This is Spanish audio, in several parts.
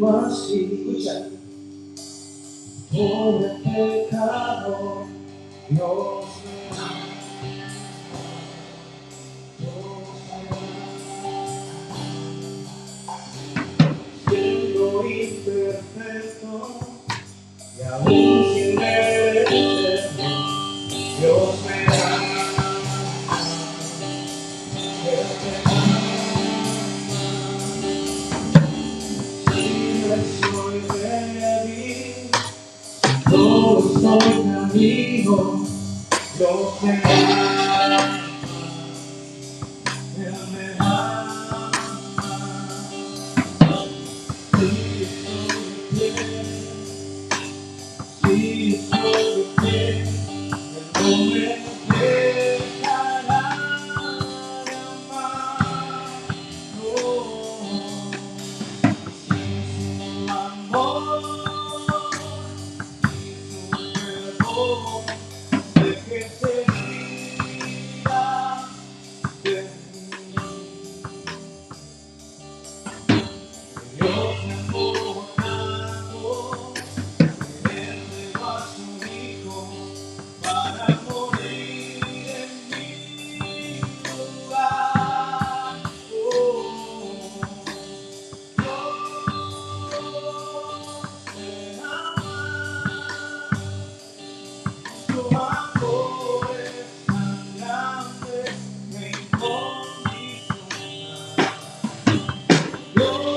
así. Escucha. Por el pecado, Dios me ama. Siendo imperfecto y aún sin merecerlo, Dios me ama. Él me ama. Si soy débil, no soy amigo, Dios me ama. Él me ama. Si soy fiel, si soy fiel, Él no me dejará de amar. No, sin su amor y su perdón, de que se ría de mí. Dios me amó tanto, que Él dejó a su Hijo para morir en mi lugar. Dios me ama, su amor es tan grande e incondicional. Dios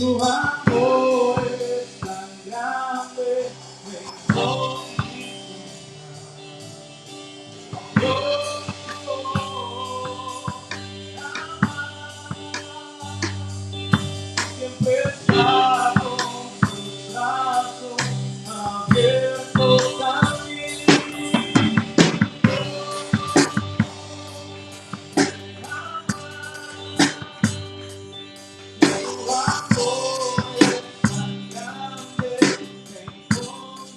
su amor es tan grande, me incondicional. Dios me ama, siempre está con sus brazos abiertos a mí. Su amor es tan grande, me incondicional.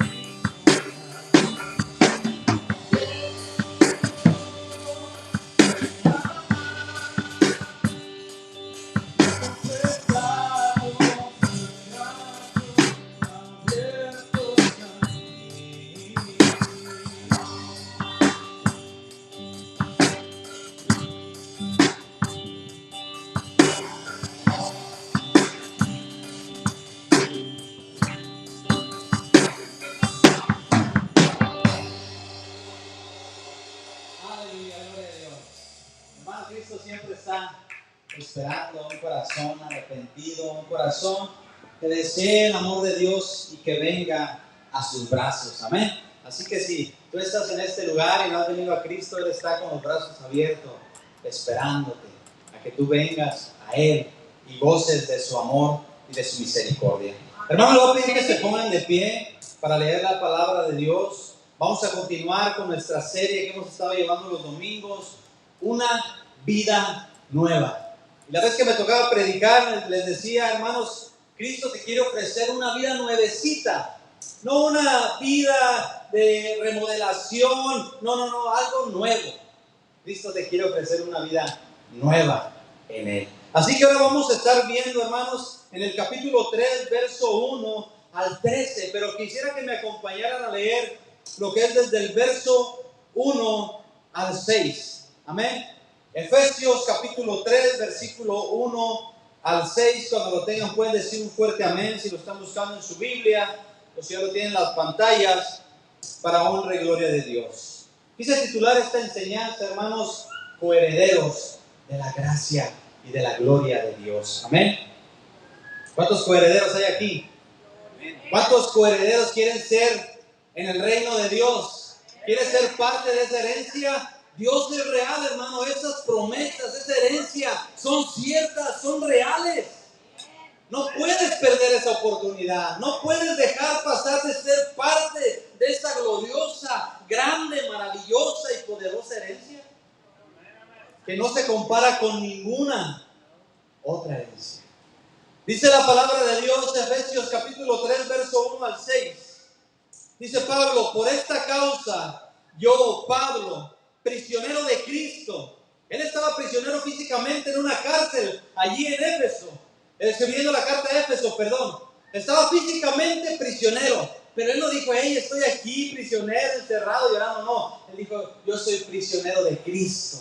Aleluya, gloria a Dios. Hermano, Cristo siempre está esperando un corazón arrepentido, un corazón que desee el amor de Dios y que venga a sus brazos. Amén. Así que si tú estás en este lugar y no has venido a Cristo, Él está con los brazos abiertos, esperándote a que tú vengas a Él y goces de su amor y de su misericordia. Hermano, le voy a pedir que se pongan de pie para leer la palabra de Dios. Vamos a continuar con nuestra serie que hemos estado llevando los domingos, Una Vida Nueva. Y la vez que me tocaba predicar, les decía, hermanos, Cristo te quiere ofrecer una vida nuevecita, no una vida de remodelación, no, algo nuevo. Cristo te quiere ofrecer una vida nueva en Él. Así que ahora vamos a estar viendo, hermanos, en el capítulo 3, verso 1 al 13, pero quisiera que me acompañaran a leer lo que es desde el verso 1 al 6. Amén. Efesios capítulo 3, versículo 1 al 6. Cuando lo tengan pueden decir un fuerte amén si lo están buscando en su Biblia o si ya lo tienen en las pantallas, para honra y gloria de Dios. Quise titular esta enseñanza, hermanos, coherederos de la gracia y de la gloria de Dios. Amén. ¿Cuántos coherederos hay aquí? ¿Cuántos coherederos quieren ser en el reino de Dios? ¿Quieren ser parte de esa herencia? Dios es real, hermano. Esas promesas, esa herencia son ciertas, son reales. No puedes perder esa oportunidad. No puedes dejar pasar de ser parte de esa gloriosa, grande, maravillosa y poderosa herencia que no se compara con ninguna otra herencia. Dice la palabra de Dios, Efesios capítulo 3, verso 1 al 6. Dice Pablo: por esta causa, yo, Pablo, prisionero de Cristo. Él estaba prisionero físicamente en una cárcel, allí en Éfeso, escribiendo la carta de Éfeso, perdón. Estaba físicamente prisionero, pero él no dijo: hey, estoy aquí prisionero, encerrado, llorando. No, él dijo: yo soy prisionero de Cristo.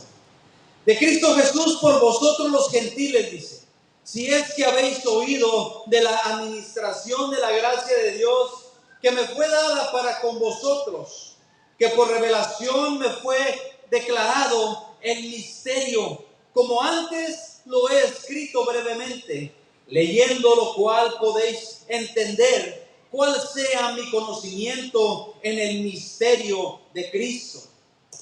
De Cristo Jesús por vosotros los gentiles, dice. Si es que habéis oído de la administración de la gracia de Dios que me fue dada para con vosotros, que por revelación me fue declarado el misterio, como antes lo he escrito brevemente, leyendo lo cual podéis entender cuál sea mi conocimiento en el misterio de Cristo.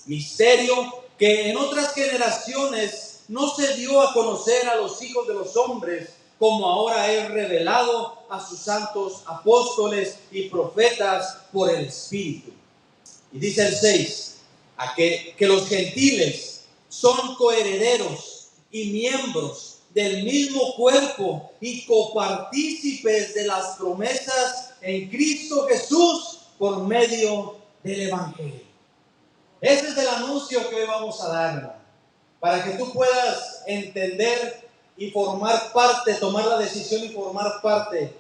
Misterio que en otras generaciones no se dio a conocer a los hijos de los hombres, como ahora es revelado a sus santos apóstoles y profetas por el Espíritu. Y dice el 6, que los gentiles son coherederos y miembros del mismo cuerpo y copartícipes de las promesas en Cristo Jesús por medio del Evangelio. Ese es el anuncio que hoy vamos a dar, para que tú puedas entender y formar parte, tomar la decisión y formar parte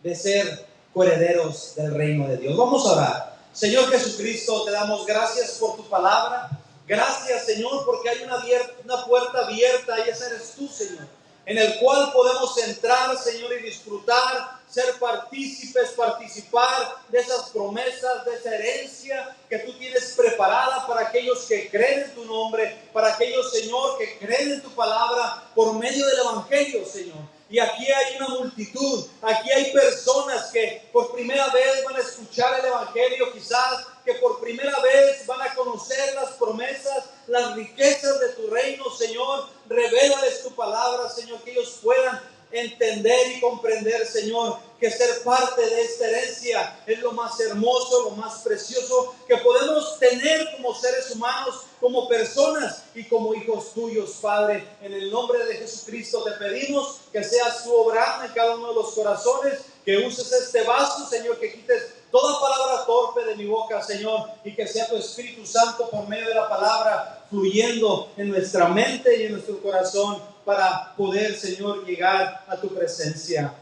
de ser coherederos del reino de Dios. Vamos a orar. Señor Jesucristo, te damos gracias por tu palabra. Gracias, Señor, porque hay una puerta abierta y esa eres tú, Señor, en el cual podemos entrar, Señor, y disfrutar, ser partícipes, participar de esas promesas, de esa herencia que tú tienes preparada para aquellos que creen en tu nombre, para aquellos, Señor, que creen en tu palabra por medio del Evangelio, Señor. Y aquí hay una multitud, aquí hay personas que por primera vez van a escuchar el Evangelio, quizás que por primera vez van a conocer las promesas, las riquezas de tu reino, Señor. Revélales tu palabra, Señor, que ellos puedan entender y comprender, Señor, que ser parte de esta herencia es lo más hermoso, lo más precioso que podemos tener como seres humanos, como personas y como hijos tuyos, Padre. En el nombre de Jesucristo te pedimos que seas tú obrando en cada uno de los corazones, que uses este vaso, Señor, que quites toda palabra torpe de mi boca, Señor, y que sea tu Espíritu Santo por medio de la palabra fluyendo en nuestra mente y en nuestro corazón para poder, Señor, llegar a tu presencia.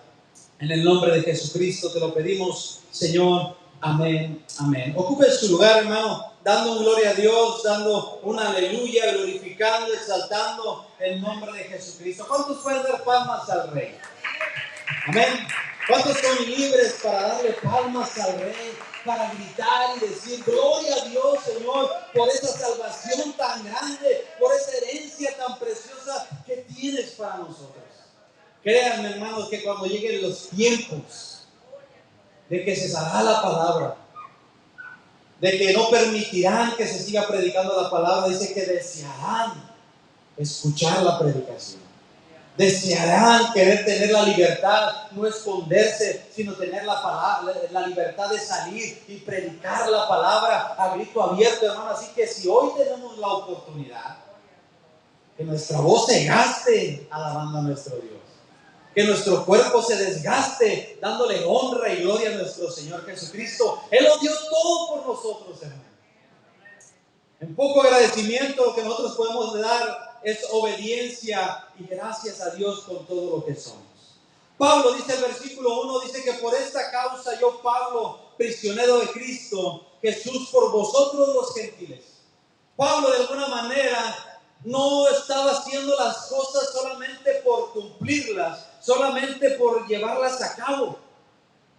En el nombre de Jesucristo te lo pedimos, Señor. Amén, amén. Ocupe su lugar, hermano, dando gloria a Dios, dando una aleluya, glorificando, exaltando el nombre de Jesucristo. ¿Cuántos pueden dar palmas al Rey? Amén. ¿Cuántos son libres para darle palmas al Rey, para gritar y decir gloria a Dios, Señor, por esa salvación tan grande, por esa herencia tan preciosa que tienes para nosotros? Créanme, hermanos, que cuando lleguen los tiempos de que cesará la palabra, de que no permitirán que se siga predicando la palabra, dice que desearán escuchar la predicación. Desearán querer tener la libertad, no esconderse, sino tener la palabra, la libertad de salir y predicar la palabra a grito abierto, hermano. Así que si hoy tenemos la oportunidad, que nuestra voz se gaste alabando a nuestro Dios, que nuestro cuerpo se desgaste dándole honra y gloria a nuestro Señor Jesucristo. Él lo dio todo por nosotros, hermano. En poco agradecimiento lo que nosotros podemos dar es obediencia y gracias a Dios con todo lo que somos. Pablo dice el versículo 1, dice que por esta causa yo, Pablo, prisionero de Cristo Jesús, por vosotros los gentiles. Pablo de alguna manera no estaba haciendo las cosas solamente por cumplirlas, solamente por llevarlas a cabo,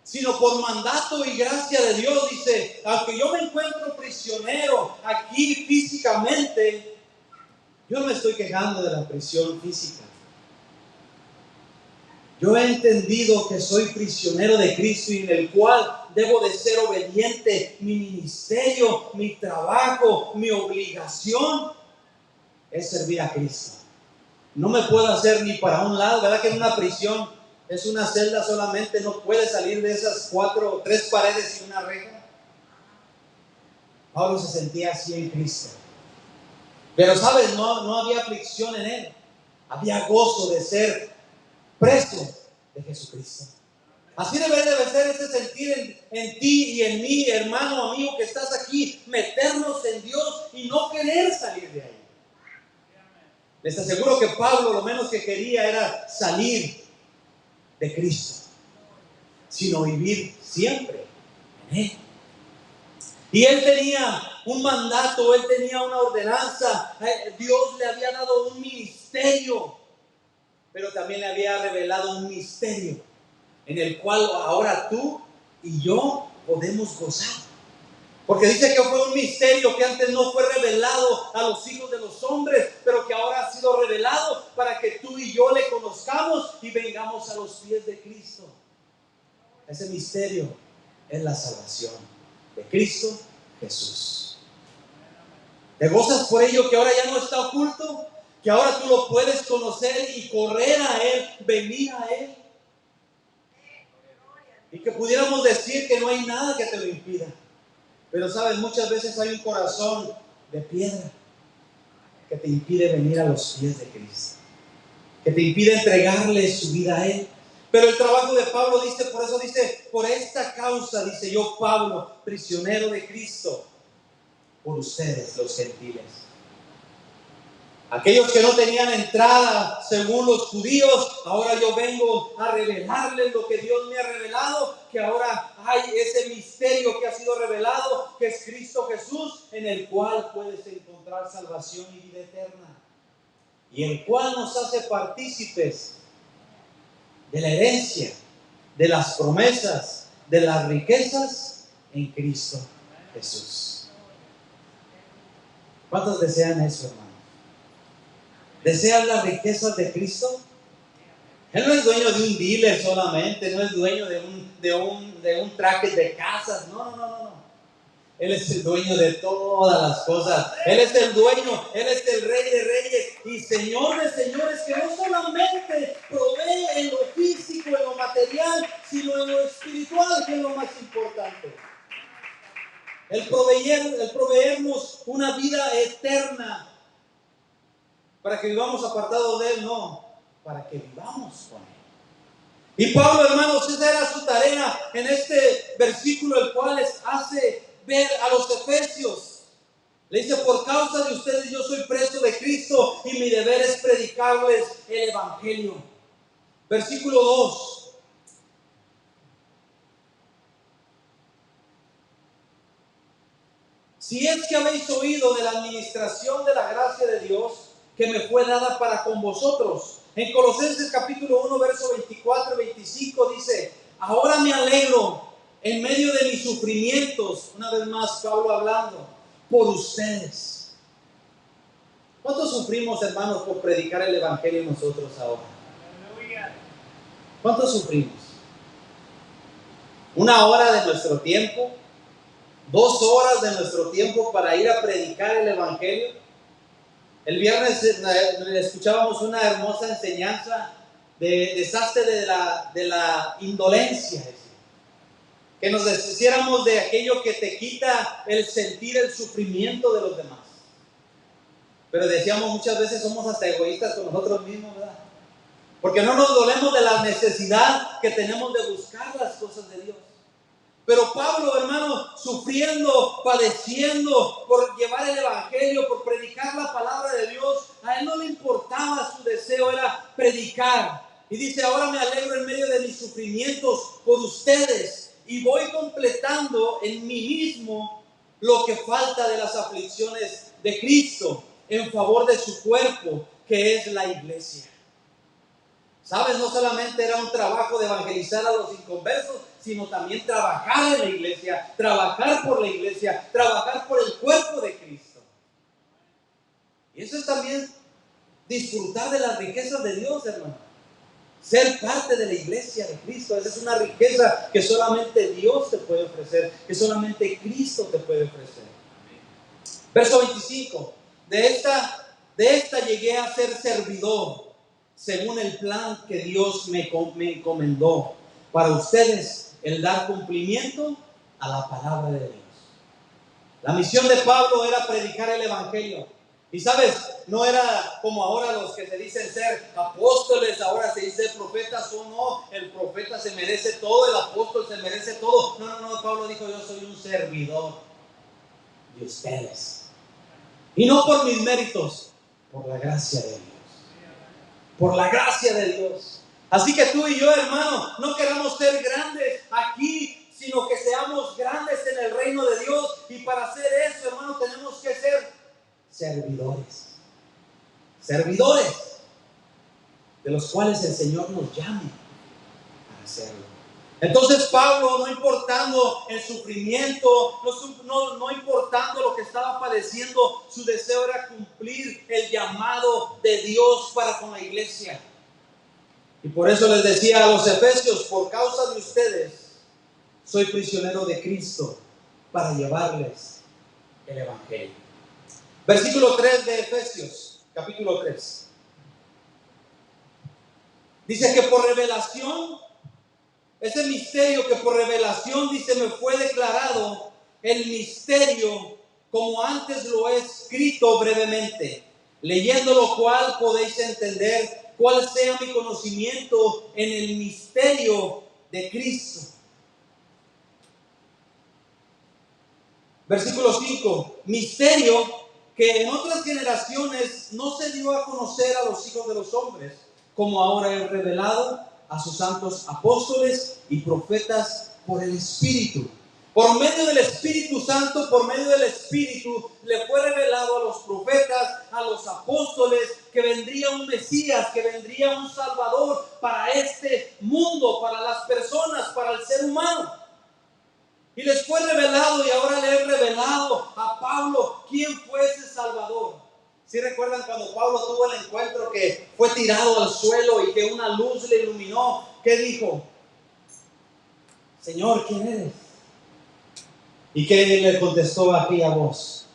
sino por mandato y gracia de Dios. Dice, aunque yo me encuentro prisionero aquí físicamente, yo no me estoy quejando de la prisión física. Yo he entendido que soy prisionero de Cristo y en el cual debo de ser obediente. Mi ministerio, mi trabajo, mi obligación es servir a Cristo. No me puedo hacer ni para un lado, ¿verdad? Que en una prisión es una celda solamente, no puede salir de esas 3 paredes y una reja. Pablo se sentía así en Cristo. Pero sabes, no había aflicción en él. Había gozo de ser preso de Jesucristo. Así debe ser ese sentir en ti y en mí, hermano, amigo, que estás aquí, meternos en Dios y no querer salir de ahí. Les aseguro que Pablo lo menos que quería era salir de Cristo, sino vivir siempre en Él. Y él tenía un mandato, él tenía una ordenanza, Dios le había dado un ministerio, pero también le había revelado un misterio en el cual ahora tú y yo podemos gozar. Porque dice que fue un misterio que antes no fue revelado a los hijos de los hombres, pero que ahora ha sido revelado para que tú y yo le conozcamos y vengamos a los pies de Cristo. Ese misterio es la salvación de Cristo Jesús. ¿Te gozas por ello que ahora ya no está oculto? Que ahora tú lo puedes conocer y correr a Él, venir a Él. Y que pudiéramos decir que no hay nada que te lo impida. Pero sabes, muchas veces hay un corazón de piedra que te impide venir a los pies de Cristo, que te impide entregarle su vida a Él. Pero el trabajo de Pablo dice, por eso dice, por esta causa, dice yo Pablo, prisionero de Cristo, por ustedes los gentiles. Aquellos que no tenían entrada según los judíos, ahora yo vengo a revelarles lo que Dios me ha revelado, que ahora hay ese misterio que ha sido revelado, que es Cristo Jesús, en el cual puedes encontrar salvación y vida eterna, y el cual nos hace partícipes de la herencia, de las promesas, de las riquezas en Cristo Jesús. ¿Cuántos desean eso, hermano? ¿Desean las riquezas de Cristo? Él no es dueño de un dealer solamente, no es dueño de un traje de casas, no. Él es el dueño de todas las cosas. Él es el dueño, Él es el Rey de Reyes y Señor de señores, que no solamente provee en lo físico, en lo material, sino en lo espiritual, que es lo más importante. El proveernos una vida eterna, para que vivamos apartados de Él, no, para que vivamos con Él. Y Pablo, hermanos, esa era su tarea en este versículo, el cual les hace ver a los efesios. Le dice, por causa de ustedes yo soy preso de Cristo y mi deber es predicarles el evangelio. Versículo 2. Si es que habéis oído de la administración de la gracia de Dios que me fue dada para con vosotros. En Colosenses capítulo 1, verso 24 y 25 dice, ahora me alegro en medio de mis sufrimientos, una vez más Pablo hablando, por ustedes. ¿Cuántos sufrimos, hermanos, por predicar el evangelio nosotros ahora? ¿Cuántos sufrimos? 1 hora de nuestro tiempo, 2 horas de nuestro tiempo para ir a predicar el evangelio. El viernes escuchábamos una hermosa enseñanza de desastre de la indolencia, que nos deshiciéramos de aquello que te quita el sentir el sufrimiento de los demás. Pero decíamos, muchas veces somos hasta egoístas con nosotros mismos, ¿verdad? Porque no nos dolemos de la necesidad que tenemos de buscar las cosas de Dios. Pero Pablo, hermano, sufriendo, padeciendo por llevar el evangelio, por predicar la palabra de Dios, a él no le importaba, su deseo era predicar. Y dice, ahora me alegro en medio de mis sufrimientos por ustedes y voy completando en mí mismo lo que falta de las aflicciones de Cristo. en favor de su cuerpo, que es la iglesia. ¿Sabes? No solamente era un trabajo de evangelizar a los inconversos, sino también trabajar en la iglesia, trabajar por la iglesia, trabajar por el cuerpo de Cristo. Y eso es también disfrutar de las riquezas de Dios, hermano. Ser parte de la iglesia de Cristo. Esa es una riqueza que solamente Dios te puede ofrecer, que solamente Cristo te puede ofrecer. Verso 25. De esta llegué a ser servidor, según el plan que Dios me encomendó, para ustedes el dar cumplimiento a la palabra de Dios. La misión de Pablo era predicar el evangelio. Y sabes, no era como ahora los que se dicen ser apóstoles, ahora se dice profetas o no, el profeta se merece todo, el apóstol se merece todo. No, Pablo dijo: yo soy un servidor de ustedes. Y no por mis méritos, por la gracia de Dios. Por la gracia de Dios. Así que tú y yo, hermano, no queramos ser grandes aquí, sino que seamos grandes en el reino de Dios. Y para hacer eso, hermano, tenemos que ser servidores. Servidores de los cuales el Señor nos llame a hacerlo. Entonces Pablo, no importando el sufrimiento, no importando lo que estaba padeciendo, su deseo era cumplir el llamado de Dios para con la iglesia. Y por eso les decía a los efesios: por causa de ustedes soy prisionero de Cristo, para llevarles el evangelio. Versículo 3 de Efesios, capítulo 3. Dice que por revelación, ese misterio que por revelación, dice, me fue declarado el misterio, como antes lo he escrito brevemente, leyendo lo cual podéis entender cuál sea mi conocimiento en el misterio de Cristo. Versículo 5. Misterio que en otras generaciones no se dio a conocer a los hijos de los hombres, como ahora es revelado a sus santos apóstoles y profetas por el Espíritu. Por medio del Espíritu Santo, por medio del Espíritu, le fue revelado a los profetas, a los apóstoles, que vendría un Mesías, que vendría un Salvador para este mundo, para las personas, para el ser humano. Y les fue revelado, y ahora le he revelado a Pablo quién fue ese Salvador. ¿Sí recuerdan cuando Pablo tuvo el encuentro que fue tirado al suelo y que una luz le iluminó? ¿Qué dijo? Señor, ¿quién eres? ¿Y qué le contestó aquella voz?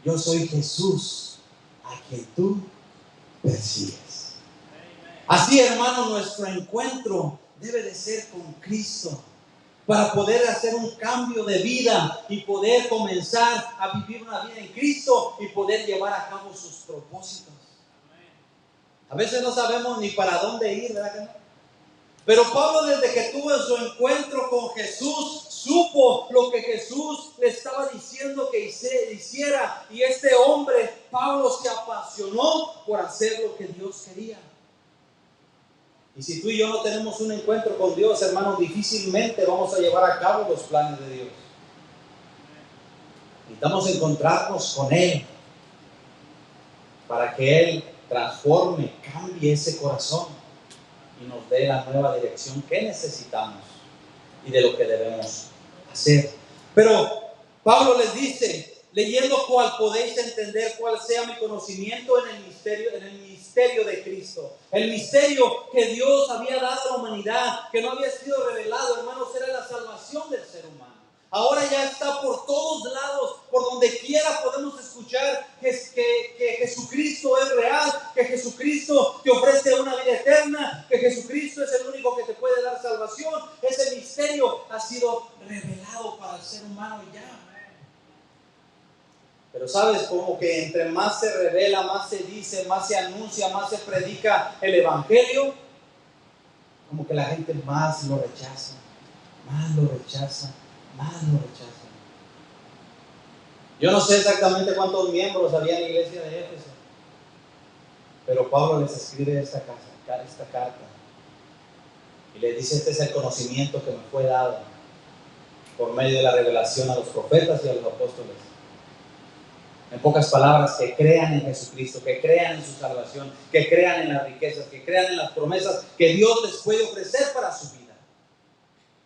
Yo soy Jesús, a quien tú persigues. Así, hermano, nuestro encuentro debe de ser con Cristo, para poder hacer un cambio de vida y poder comenzar a vivir una vida en Cristo y poder llevar a cabo sus propósitos. A veces no sabemos ni para dónde ir, ¿verdad que no? Pero Pablo, desde que tuvo su encuentro con Jesús, supo lo que Jesús le estaba diciendo que hiciera. Y este hombre, Pablo, se apasionó por hacer lo que Dios quería. Y si tú y yo no tenemos un encuentro con Dios, hermanos, difícilmente vamos a llevar a cabo los planes de Dios. Necesitamos encontrarnos con Él para que Él transforme, cambie ese corazón y nos dé la nueva dirección que necesitamos y de lo que debemos hacer. Pero Pablo les dice, leyendo cuál podéis entender cuál sea mi conocimiento en el misterio de Cristo. El misterio que Dios había dado a la humanidad, que no había sido revelado, hermanos, era la salvación del ser humano. Ahora ya está por todos lados, por donde quiera podemos escuchar que Jesucristo es real, que Jesucristo te ofrece una vida eterna, que Jesucristo es el único que te puede dar salvación. Ese misterio ha sido revelado para el ser humano ya. Pero sabes, como que entre más se revela, más se dice, más se anuncia, más se predica el evangelio, como que la gente más lo rechaza, más lo rechaza, más lo rechaza. Yo no sé exactamente cuántos miembros había en la iglesia de Éfeso, pero Pablo les escribe esta carta y les dice: este es el conocimiento que me fue dado por medio de la revelación a los profetas y a los apóstoles. En pocas palabras, que crean en Jesucristo, que crean en su salvación, que crean en las riquezas, que crean en las promesas que Dios les puede ofrecer para su vida.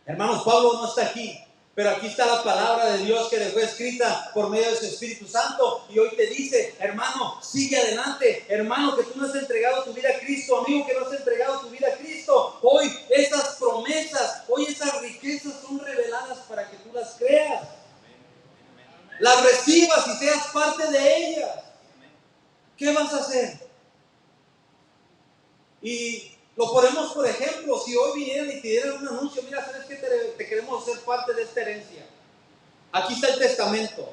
Hermanos, Pablo no está aquí, pero aquí está la palabra de Dios que dejó escrita por medio de su Espíritu Santo, y hoy te dice: hermano, sigue adelante. Hermano, que tú no has entregado tu vida a Cristo. Amigo, que no has entregado tu vida a Cristo. Hoy esas promesas, hoy esas riquezas son reveladas para que tú las creas, las recibas y seas parte de ellas. ¿Qué vas a hacer? Y lo ponemos por ejemplo: si hoy vinieran y te dieran un anuncio: mira, ¿sabes qué? Te queremos ser parte de esta herencia. Aquí está el testamento.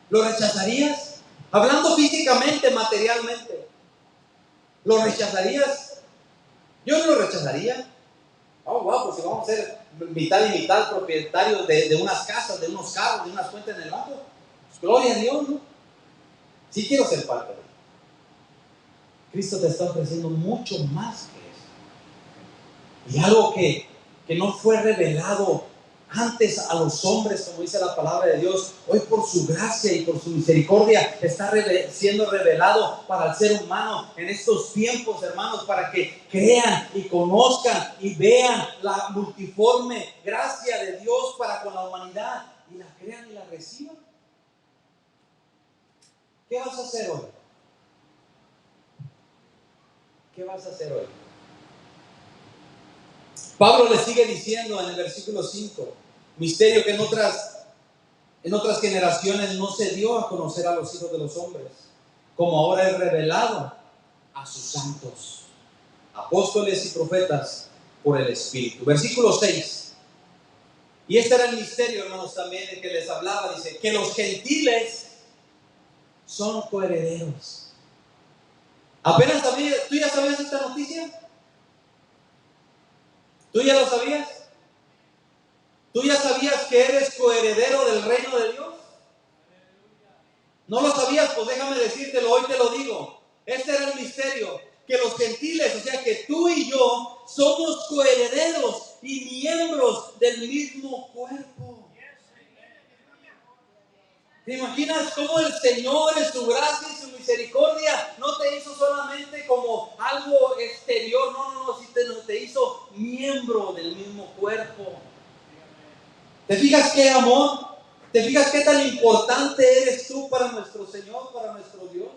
¿Lo rechazarías? Hablando físicamente, materialmente, ¿lo rechazarías? Yo no lo rechazaría. Oh, wow, pues si vamos a ser mitad y mitad propietarios de unas casas, de unos carros, de unas cuentas en el banco, pues gloria a Dios, ¿no? Sí quiero ser parte de él. Cristo te está ofreciendo mucho más que eso. Y algo que no fue revelado antes a los hombres, como dice la palabra de Dios, hoy por su gracia y por su misericordia está siendo revelado para el ser humano en estos tiempos, hermanos, para que crean y conozcan y vean la multiforme gracia de Dios para con la humanidad, y la crean y la reciban. ¿Qué vas a hacer hoy? ¿Qué vas a hacer hoy? Pablo le sigue diciendo en el versículo 5, misterio que en otras generaciones no se dio a conocer a los hijos de los hombres, como ahora es revelado a sus santos, apóstoles y profetas, por el Espíritu. Versículo 6. Y este era el misterio, hermanos, también el que les hablaba. Dice que los gentiles son coherederos. Apenas sabías, ¿tú ya sabías esta noticia? ¿Tú ya lo sabías? ¿Tú ya sabías que eres coheredero del reino de Dios? ¿No lo sabías? Pues déjame decírtelo, hoy te lo digo. Este era el misterio, que los gentiles, o sea que tú y yo, somos coherederos y miembros del mismo cuerpo. ¿Te imaginas cómo el Señor en su gracia y su misericordia no te hizo solamente como algo exterior? No, sí te hizo miembro del mismo cuerpo. ¿Te fijas qué amor? ¿Te fijas qué tan importante eres tú para nuestro Señor, para nuestro Dios?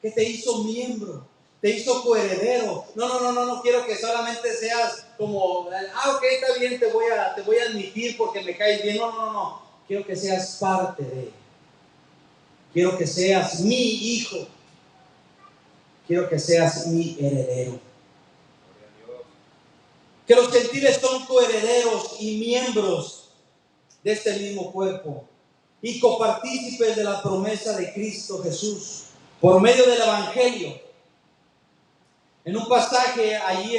Que te hizo miembro, te hizo coheredero. No quiero que solamente seas como, ok, está bien, te voy a admitir porque me caes bien. No. Quiero que seas parte de él. Quiero que seas mi hijo. Quiero que seas mi heredero. Que los gentiles son coherederos y miembros de este mismo cuerpo y copartícipes de la promesa de Cristo Jesús por medio del Evangelio. En un pasaje allí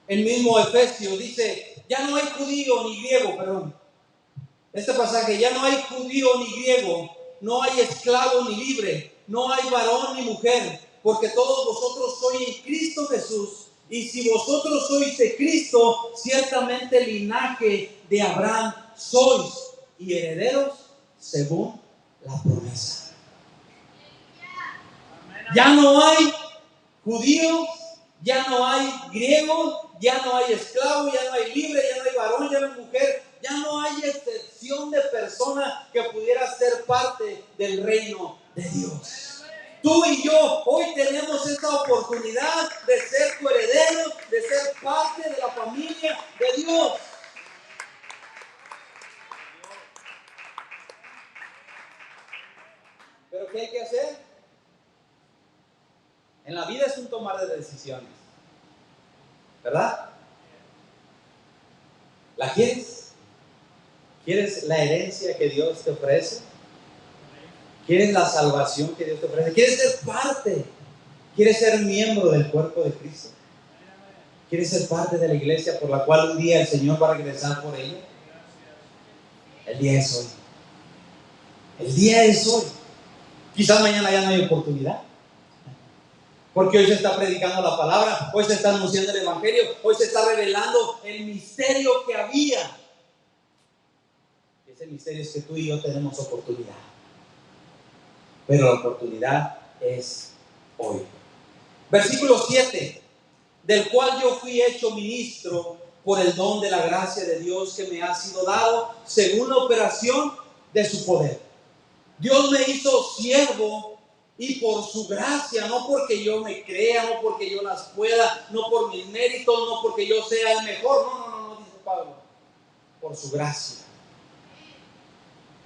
en mismo Efesios dice: ya no hay judío ni griego, perdón. Este pasaje: ya no hay judío ni griego, no hay esclavo ni libre, no hay varón ni mujer, porque todos vosotros sois en Cristo Jesús. Y si vosotros sois de Cristo, ciertamente linaje de Abraham sois, y herederos según la promesa. Ya no hay judío, ya no hay griego, ya no hay esclavo, ya no hay libre, ya no hay varón, ya no hay mujer, ya no hay excepción de persona que pudiera ser parte del reino de Dios. Tú y yo hoy tenemos esta oportunidad de ser coherederos, de ser parte de la familia de Dios. ¿Pero qué hay que hacer? En la vida es un tomar de decisiones, ¿verdad? ¿La quieres? ¿Quieres la herencia que Dios te ofrece? ¿Quieres la salvación que Dios te ofrece? ¿Quieres ser parte? ¿Quieres ser miembro del cuerpo de Cristo? ¿Quieres ser parte de la iglesia por la cual un día el Señor va a regresar por ella? El día es hoy. El día es hoy. Quizás mañana ya no hay oportunidad, porque hoy se está predicando la palabra, hoy se está anunciando el evangelio, hoy se está revelando el misterio que había Ese misterio es que tú y yo tenemos oportunidad. Pero la oportunidad es hoy. Versículo 7. Del cual yo fui hecho ministro por el don de la gracia de Dios que me ha sido dado según la operación de su poder. Dios me hizo siervo y por su gracia, no porque yo me crea, no porque yo las pueda, no por mis méritos, no porque yo sea el mejor, no, dice Pablo, por su gracia.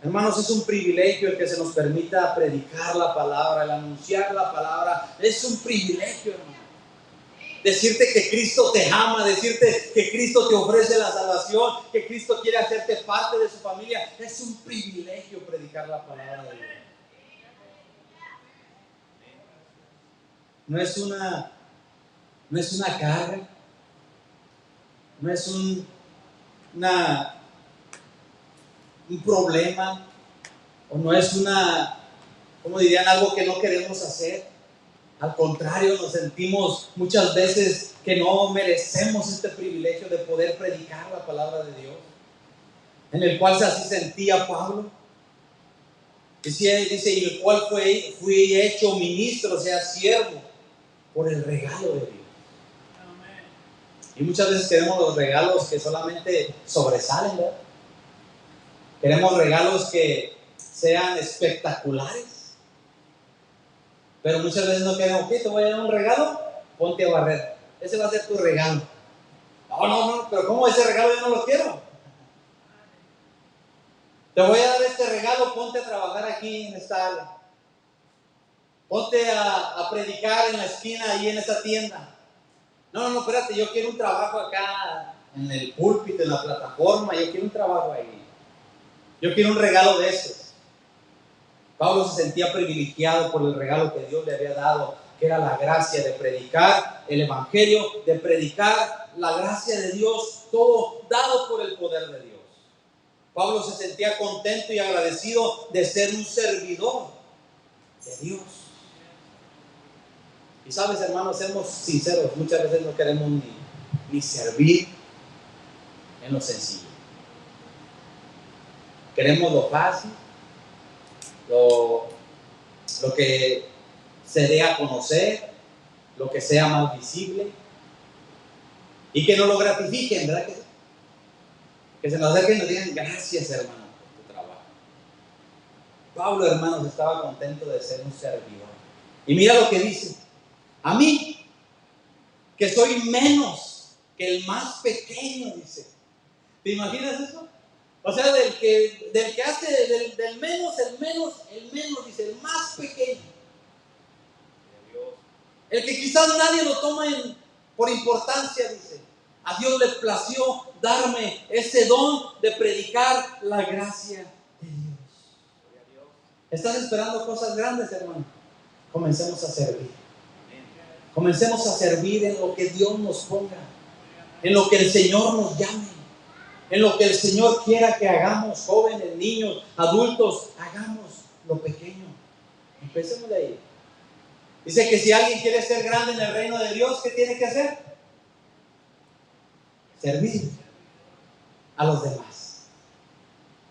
Hermanos, es un privilegio el que se nos permita predicar la palabra, el anunciar la palabra, es un privilegio, hermano. Decirte que Cristo te ama, decirte que Cristo te ofrece la salvación, que Cristo quiere hacerte parte de su familia, es un privilegio predicar la palabra de Dios. No es una carga, no es un problema, o no es como dirían, algo que no queremos hacer. Al contrario, nos sentimos muchas veces que no merecemos este privilegio de poder predicar la palabra de Dios, en el cual así sentía Pablo. Dice, y el cual fui hecho ministro, o sea, siervo, por el regalo de Dios. Y muchas veces queremos los regalos que solamente sobresalen, ¿verdad? Queremos regalos que sean espectaculares. Pero muchas veces no queremos, ¿qué? Te voy a dar un regalo, ponte a barrer. Ese va a ser tu regalo. No, pero ¿cómo ese regalo yo no lo quiero? Te voy a dar este regalo, ponte a trabajar aquí en esta área. Ponte a predicar en la esquina, ahí en esa tienda. No, espérate, yo quiero un trabajo acá en el púlpito, en la plataforma, yo quiero un trabajo ahí. Yo quiero un regalo de esos. Pablo se sentía privilegiado por el regalo que Dios le había dado, que era la gracia de predicar el evangelio, de predicar la gracia de Dios, todo dado por el poder de Dios. Pablo se sentía contento y agradecido de ser un servidor de Dios. Y sabes, hermanos, seamos sinceros, muchas veces no queremos ni servir en lo sencillo. Queremos lo fácil, lo que se dé a conocer, lo que sea más visible, y que nos lo gratifiquen, ¿verdad? Que se nos acerquen y nos digan, gracias, hermano, por tu trabajo. Pablo, hermanos, estaba contento de ser un servidor. Y mira lo que dice: a mí, que soy menos que el más pequeño, dice. ¿Te imaginas eso? O sea, del que hace, del menos, el menos, dice, el más pequeño. El que quizás nadie lo toma por importancia, dice. A Dios le plació darme ese don de predicar la gracia de Dios. ¿Estás esperando cosas grandes, hermano? Comencemos a servir. Comencemos a servir en lo que Dios nos ponga, en lo que el Señor nos llame, en lo que el Señor quiera que hagamos, jóvenes, niños, adultos, hagamos lo pequeño. Empecemos de ahí. Dice que si alguien quiere ser grande en el reino de Dios, ¿qué tiene que hacer? Servir a los demás.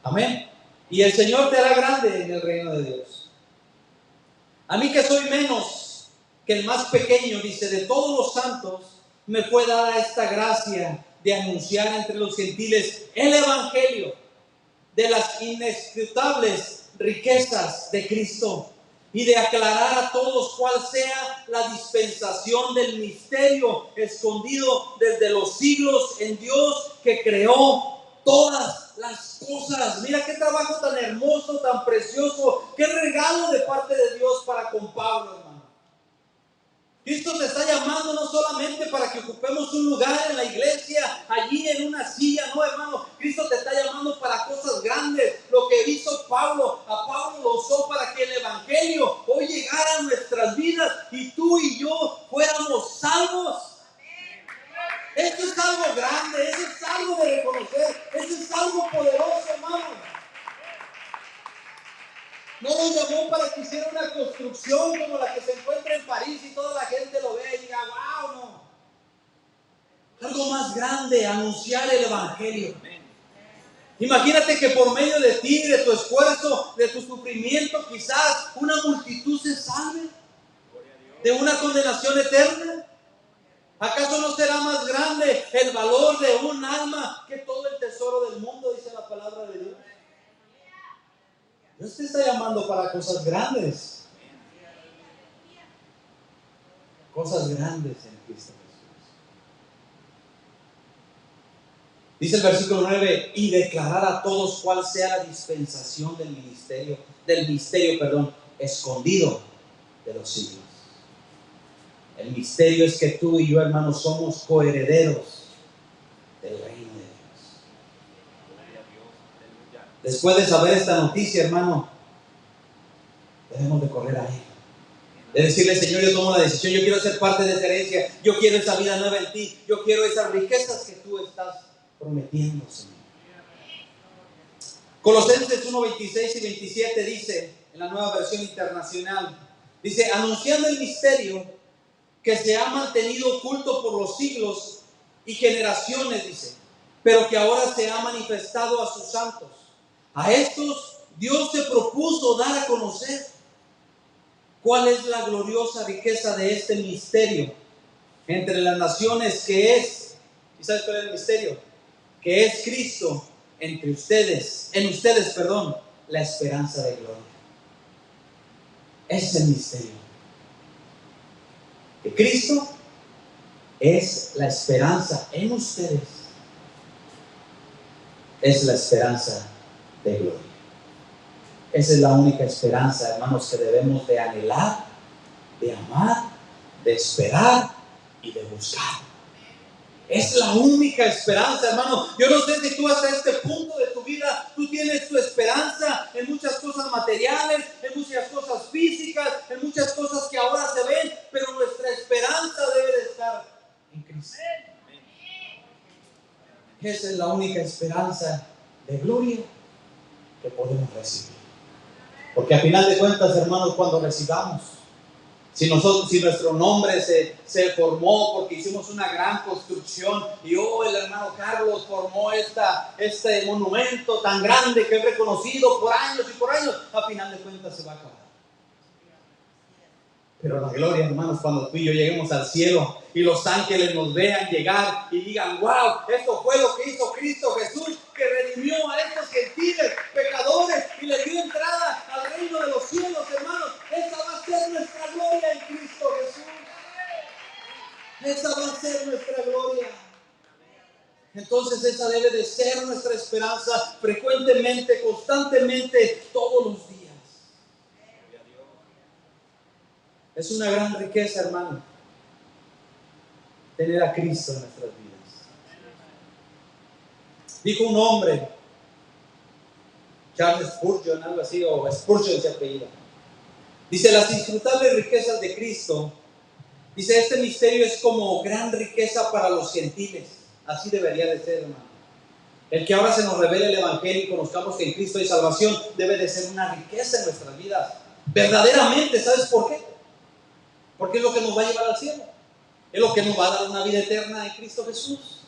Amén. Y el Señor te hará grande en el reino de Dios. A mí, que soy menos que el más pequeño, dice, de todos los santos, me fue dada esta gracia de anunciar entre los gentiles el evangelio de las inescrutables riquezas de Cristo, y de aclarar a todos cuál sea la dispensación del misterio escondido desde los siglos en Dios, que creó todas las cosas. Mira qué trabajo tan hermoso, tan precioso, qué regalo de parte de Dios para con Pablo, hermano. Cristo te está llamando no solamente para que ocupemos un lugar en la iglesia, allí en una silla, no, hermano. Cristo te está llamando para cosas grandes. Lo que hizo Pablo, a Pablo lo usó para que el evangelio hoy llegara a nuestras vidas y tú y yo fuéramos salvos. Esto es algo grande, eso es algo de reconocer, eso es algo poderoso, hermano. No nos llamó para que hiciera una construcción como la que se encuentra en París y toda la gente lo ve y diga, wow, no. Algo más grande, anunciar el evangelio. Imagínate que por medio de ti, de tu esfuerzo, de tu sufrimiento, quizás una multitud se salve de una condenación eterna. ¿Acaso no será más grande el valor de un alma que todo el tesoro del mundo? Dice la palabra de Dios. Dios te está llamando para cosas grandes. Cosas grandes en Cristo Jesús. Dice el versículo 9, y declarar a todos cuál sea la dispensación del misterio, escondido de los siglos. El misterio es que tú y yo, hermanos, somos coherederos del reino de Dios. Después de saber esta noticia, hermano, debemos de correr a Él. De decirle, Señor, yo tomo la decisión, yo quiero ser parte de esa herencia, yo quiero esa vida nueva en ti, yo quiero esas riquezas que tú estás prometiendo, Señor. Colosenses 1, 26 y 27 dice, en la Nueva Versión Internacional, dice, anunciando el misterio que se ha mantenido oculto por los siglos y generaciones, dice, pero que ahora se ha manifestado a sus santos. A estos Dios se propuso dar a conocer cuál es la gloriosa riqueza de este misterio entre las naciones, que es, ¿y sabes cuál es el misterio? Que es Cristo en ustedes, la esperanza de gloria. Ese es el misterio. Que Cristo es la esperanza en ustedes. Es la esperanza de gloria. Esa es la única esperanza, hermanos, que debemos de anhelar, de amar, de esperar y de buscar. Es la única esperanza, hermano. Yo no sé si tú hasta este punto de tu vida, tú tienes tu esperanza en muchas cosas materiales, en muchas cosas físicas, en muchas cosas que ahora se ven, pero nuestra esperanza debe de estar en Cristo. Esa es la única esperanza de gloria que podemos recibir. Porque a final de cuentas, hermanos, cuando recibamos, si nuestro nombre se formó porque hicimos una gran construcción y el hermano Carlos formó este monumento tan grande que es reconocido por años y por años, a final de cuentas se va a acabar. Pero la gloria, hermanos, cuando tú y yo lleguemos al cielo y los ángeles nos vean llegar y digan, wow, esto fue lo que hizo Cristo Jesús, que redimió a estos gentiles, pecadores, y les dio entrada al reino de los cielos, hermanos. Esa va a ser nuestra gloria en Cristo Jesús. Esa va a ser nuestra gloria. Entonces esa debe de ser nuestra esperanza frecuentemente, constantemente, todos los días. Es una gran riqueza, hermano, tener a Cristo en nuestras vidas. Dijo un hombre, Charles Spurgeon, algo así, o Spurgeon se apellida. Dice, las inscrutables riquezas de Cristo, dice, este misterio es como gran riqueza para los gentiles. Así debería de ser, hermano. El que ahora se nos revele el Evangelio y conozcamos que en Cristo hay salvación, debe de ser una riqueza en nuestras vidas. Verdaderamente, ¿sabes por qué? Porque es lo que nos va a llevar al cielo. Es lo que nos va a dar una vida eterna en Cristo Jesús.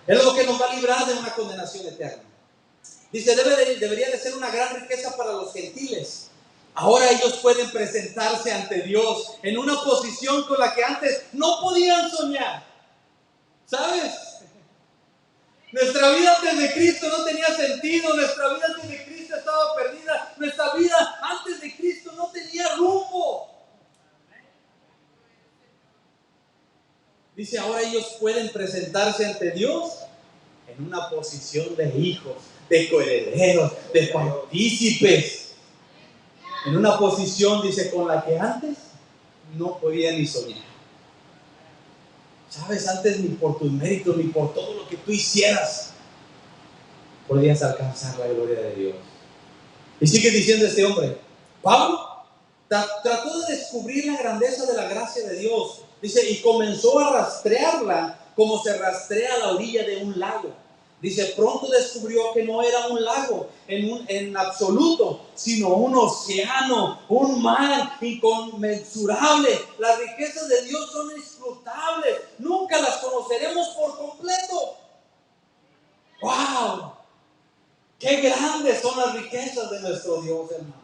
Es lo que nos va a librar de una condenación eterna. Dice, debería de ser una gran riqueza para los gentiles. Ahora ellos pueden presentarse ante Dios en una posición con la que antes no podían soñar. ¿Sabes? Nuestra vida antes de Cristo no tenía sentido. Nuestra vida antes de Cristo estaba perdida. Nuestra vida antes de Cristo no tenía rumbo. Dice, ahora ellos pueden presentarse ante Dios en una posición de hijos, de coherederos, de partícipes. En una posición, dice, con la que antes no podían ni soñar. ¿Sabes? Antes ni por tus méritos, ni por todo lo que tú hicieras, podías alcanzar la gloria de Dios. Y sigue diciendo este hombre, Pablo trató de descubrir la grandeza de la gracia de Dios. Dice, y comenzó a rastrearla como se rastrea la orilla de un lago. Dice, pronto descubrió que no era un lago en absoluto, sino un océano, un mar inconmensurable. Las riquezas de Dios son inescrutables. Nunca las conoceremos por completo. ¡Wow! Qué grandes son las riquezas de nuestro Dios, hermano.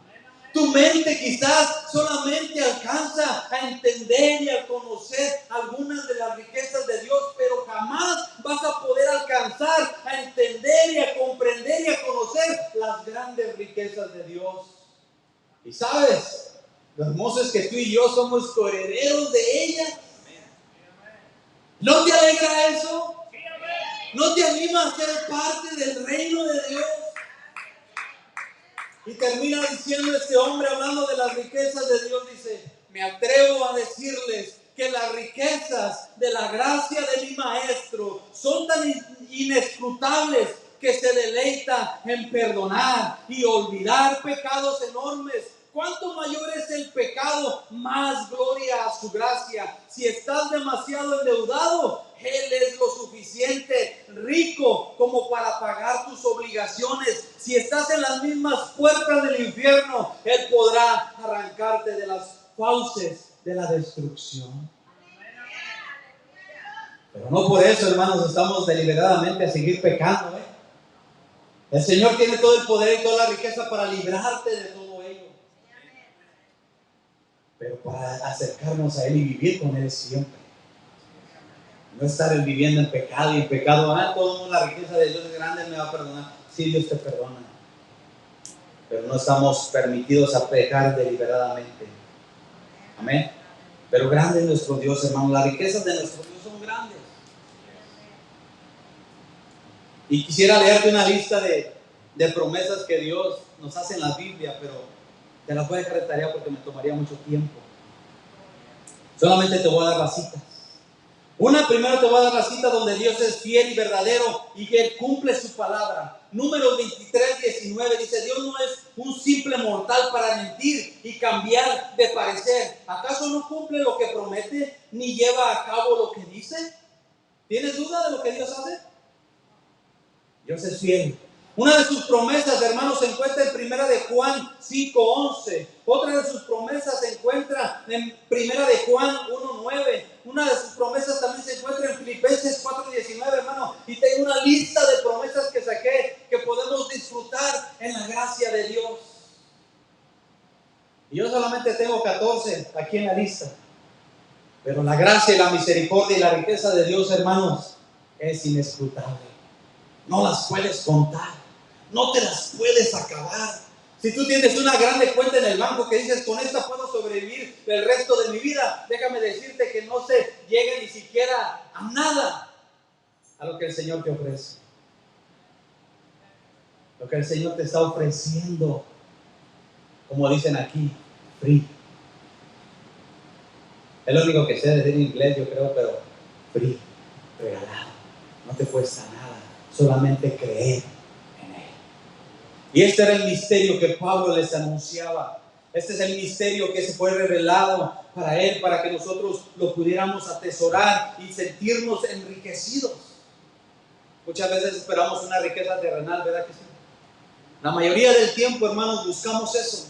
Tu mente quizás solamente alcanza a entender y a conocer algunas de las riquezas de Dios, pero jamás vas a poder alcanzar a entender y a comprender y a conocer las grandes riquezas de Dios. Y sabes, lo hermoso es que tú y yo somos coherederos de ella. ¿No te alegra eso? ¿No te anima a ser parte del reino de Dios? Y termina diciendo este hombre, hablando de las riquezas de Dios, dice: me atrevo a decirles que las riquezas de la gracia de mi maestro son tan inescrutables que se deleita en perdonar y olvidar pecados enormes. Cuanto mayor es el pecado, más gloria a su gracia. Si estás demasiado endeudado, Él es lo suficiente rico como para pagar tus obligaciones. Si estás en las mismas puertas del infierno, Él podrá arrancarte de las fauces de la destrucción. Pero no por eso, hermanos, estamos deliberadamente a seguir pecando, El Señor tiene todo el poder y toda la riqueza para librarte de todo ello. Pero para acercarnos a Él y vivir con Él siempre. No estar viviendo en pecado y en pecado. Todo el mundo, la riqueza de Dios es grande, me va a perdonar. Sí, Dios te perdona. Pero no estamos permitidos a pecar deliberadamente. Amén. Pero grande es nuestro Dios, hermano. Las riquezas de nuestro Dios son grandes. Y quisiera leerte una lista de promesas que Dios nos hace en la Biblia, pero te las voy a dejar de tarea porque me tomaría mucho tiempo. Solamente te voy a dar las citas. Primero te voy a dar la cita donde Dios es fiel y verdadero y que Él cumple su palabra. Números 23:19 dice: Dios no es un simple mortal para mentir y cambiar de parecer. ¿Acaso no cumple lo que promete ni lleva a cabo lo que dice? ¿Tienes duda de lo que Dios hace? Dios es fiel. Una de sus promesas, hermanos, se encuentra en Primera de Juan 5:11. Otra de sus promesas se encuentra en Primera de Juan 1:9. Una de sus promesas también se encuentra en Filipenses 4:19, hermano. Y tengo una lista de promesas que saqué que podemos disfrutar en la gracia de Dios. Y yo solamente tengo 14 aquí en la lista. Pero la gracia y la misericordia y la riqueza de Dios, hermanos, es inescrutable. No las puedes contar. No te las puedes acabar. Si tú tienes una grande cuenta en el banco que dices: con esta puedo sobrevivir el resto de mi vida, déjame decirte que no se llega ni siquiera a nada a lo que el Señor te ofrece. Lo que el Señor te está ofreciendo, como dicen aquí, free. Es lo único que sé decir en inglés, yo creo, pero free, regalado. No te cuesta nada, solamente creer. Y este era el misterio que Pablo les anunciaba. Este es el misterio que se fue revelado para él, para que nosotros lo pudiéramos atesorar y sentirnos enriquecidos. Muchas veces esperamos una riqueza terrenal, ¿verdad que sí? La mayoría del tiempo, hermanos, buscamos eso.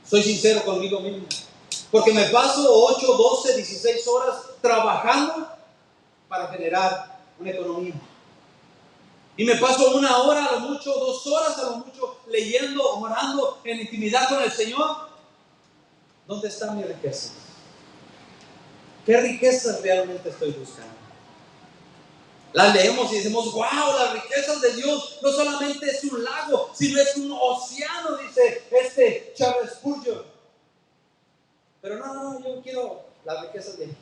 Soy sincero conmigo mismo. Porque me paso 8, 12, 16 horas trabajando para generar una economía. Y me paso 1 hora, a lo mucho 2 horas, a lo mucho leyendo, orando en intimidad con el Señor. ¿Dónde está mi riqueza? ¿Qué riquezas realmente estoy buscando? Las leemos y decimos: wow, las riquezas de Dios no solamente es un lago, sino es un océano, dice Charles Spurgeon. Pero no, yo quiero las riquezas de aquí.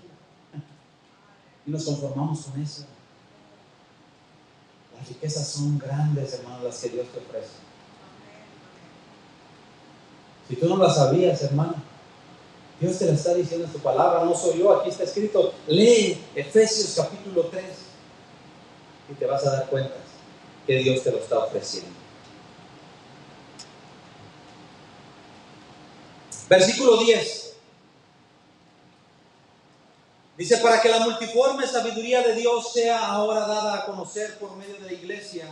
Y nos conformamos con eso. Las riquezas son grandes, hermano, las que Dios te ofrece. Si tú no las sabías, hermano, Dios te la está diciendo en su palabra, no soy yo, aquí está escrito. Lee Efesios capítulo 3 y te vas a dar cuenta que Dios te lo está ofreciendo. Versículo 10. Dice: para que la multiforme sabiduría de Dios sea ahora dada a conocer por medio de la iglesia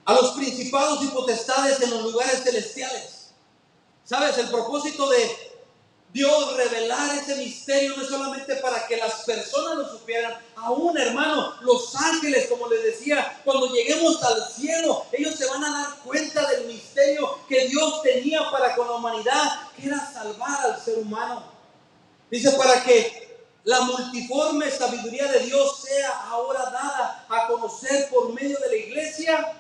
a los principados y potestades en los lugares celestiales. ¿Sabes? El propósito de Dios revelar ese misterio no es solamente para que las personas lo supieran, aún hermano, los ángeles, como les decía, cuando lleguemos al cielo, ellos se van a dar cuenta del misterio que Dios tenía para con la humanidad, que era salvar al ser humano. Dice, para que la multiforme sabiduría de Dios sea ahora dada a conocer por medio de la iglesia.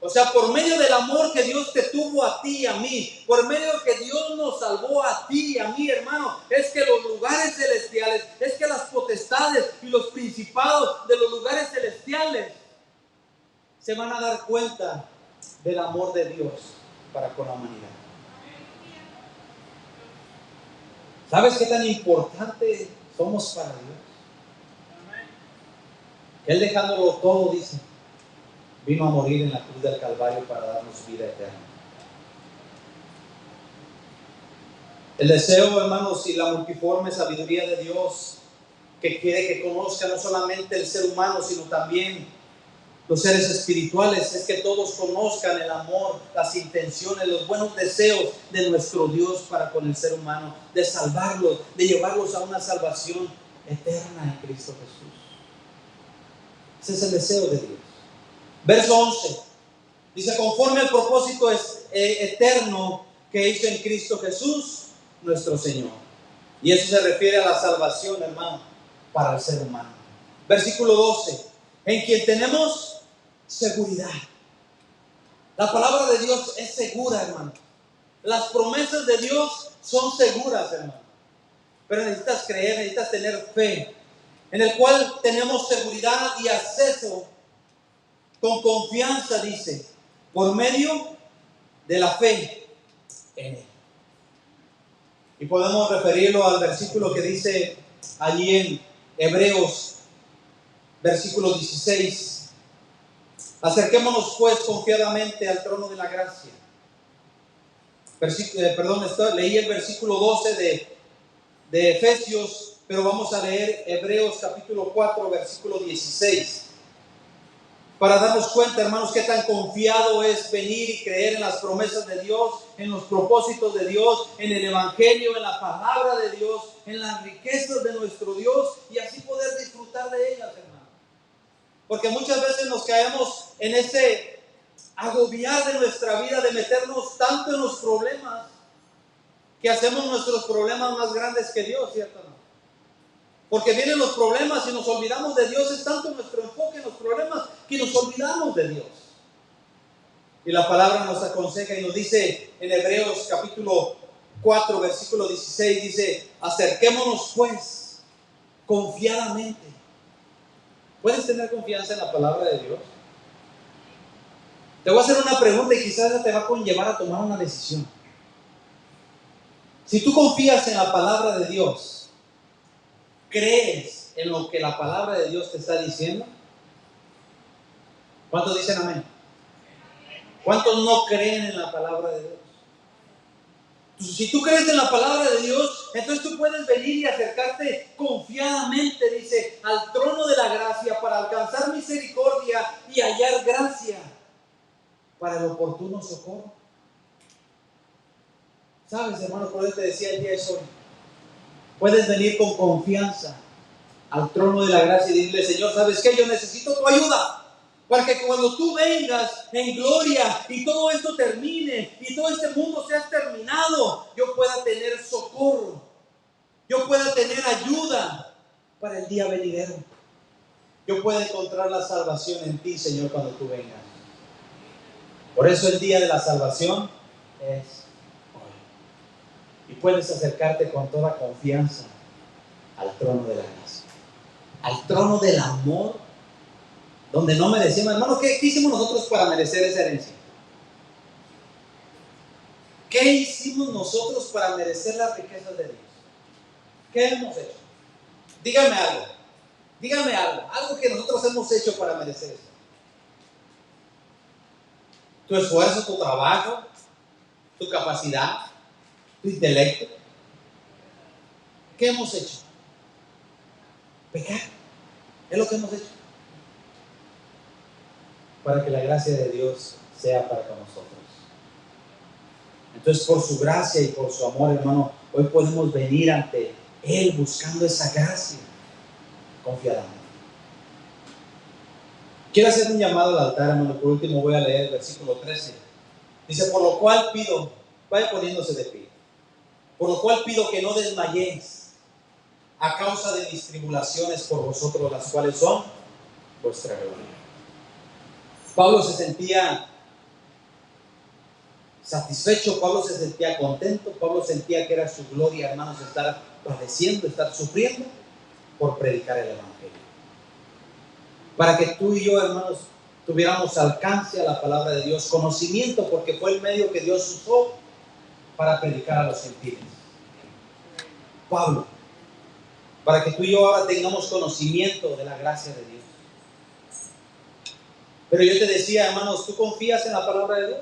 O sea, por medio del amor que Dios te tuvo a ti y a mí, por medio de que Dios nos salvó a ti y a mí, hermano, es que los lugares celestiales, es que las potestades y los principados de los lugares celestiales se van a dar cuenta del amor de Dios para con la humanidad. ¿Sabes qué tan importante somos para Dios? Que Él dejándolo todo, dice, vino a morir en la cruz del Calvario para darnos vida eterna. El deseo, hermanos, y la multiforme sabiduría de Dios que quiere que conozca no solamente el ser humano, sino también los seres espirituales, es que todos conozcan el amor, las intenciones, los buenos deseos de nuestro Dios para con el ser humano, de salvarlos, de llevarlos a una salvación eterna en Cristo Jesús. Ese es el deseo de Dios. Verso 11 dice, conforme al propósito eterno que hizo en Cristo Jesús nuestro Señor. Y eso se refiere a la salvación, hermano, para el ser humano. Versículo 12, en quien tenemos seguridad. La palabra de Dios es segura, hermano. Las promesas de Dios son seguras, hermano. Pero necesitas creer, necesitas tener fe, en el cual tenemos seguridad y acceso con confianza, dice, por medio de la fe en Él. Y podemos referirlo al versículo que dice allí en Hebreos, versículo 16. Acerquémonos pues confiadamente al trono de la gracia. Leí el versículo 12 de Efesios, pero vamos a leer Hebreos capítulo 4, versículo 16. Para darnos cuenta, hermanos, qué tan confiado es venir y creer en las promesas de Dios, en los propósitos de Dios, en el Evangelio, en la palabra de Dios, en las riquezas de nuestro Dios y así poder disfrutar de ellas, hermano. Porque muchas veces nos caemos en ese agobiar de nuestra vida, de meternos tanto en los problemas, que hacemos nuestros problemas más grandes que Dios, ¿cierto? ¿No? Porque vienen los problemas y nos olvidamos de Dios. Es tanto nuestro enfoque en los problemas que nos olvidamos de Dios. Y la palabra nos aconseja y nos dice en Hebreos capítulo 4, versículo 16, dice, acerquémonos pues confiadamente. ¿Puedes tener confianza en la palabra de Dios? Te voy a hacer una pregunta y quizás esa te va a conllevar a tomar una decisión. Si tú confías en la palabra de Dios, ¿crees en lo que la palabra de Dios te está diciendo? ¿Cuántos dicen amén? ¿Cuántos no creen en la palabra de Dios? Entonces, si tú crees en la palabra de Dios, entonces tú puedes venir y acercarte confiadamente, dice, al trono de la gracia para alcanzar misericordia y hallar gracia para el oportuno socorro. ¿Sabes, hermano? Por eso te decía el día de hoy. Puedes venir con confianza al trono de la gracia y decirle, Señor, ¿sabes qué? Yo necesito tu ayuda. Para que cuando tú vengas en gloria y todo esto termine y todo este mundo sea terminado, yo pueda tener socorro. Yo pueda tener ayuda para el día venidero. Yo pueda encontrar la salvación en ti, Señor, cuando tú vengas. Por eso el día de la salvación es hoy. Y puedes acercarte con toda confianza al trono de la gracia, al trono del amor, donde no merecemos. Hermano, ¿qué hicimos nosotros para merecer esa herencia? ¿Qué hicimos nosotros para merecer las riquezas de Dios? ¿Qué hemos hecho? Dígame algo que nosotros hemos hecho para merecer eso. Tu esfuerzo, tu trabajo, tu capacidad, tu intelecto. ¿Qué hemos hecho? Pecar. Es lo que hemos hecho. Para que la gracia de Dios sea para con nosotros. Entonces, por su gracia y por su amor, hermano, hoy podemos venir ante Él buscando esa gracia confiadamente. Quiero hacer un llamado al altar, hermano. Por último voy a leer el versículo 13. Dice, por lo cual pido, vaya poniéndose de pie. Por lo cual pido que no desmayéis a causa de mis tribulaciones por vosotros, las cuales son vuestra gloria. Pablo se sentía satisfecho, Pablo se sentía contento, Pablo sentía que era su gloria, hermanos, estar padeciendo, estar sufriendo por predicar el Evangelio. Para que tú y yo, hermanos, tuviéramos alcance a la palabra de Dios, conocimiento, porque fue el medio que Dios usó para predicar a los gentiles. Pablo, para que tú y yo ahora tengamos conocimiento de la gracia de Dios. Pero yo te decía, hermanos, ¿tú confías en la palabra de Dios?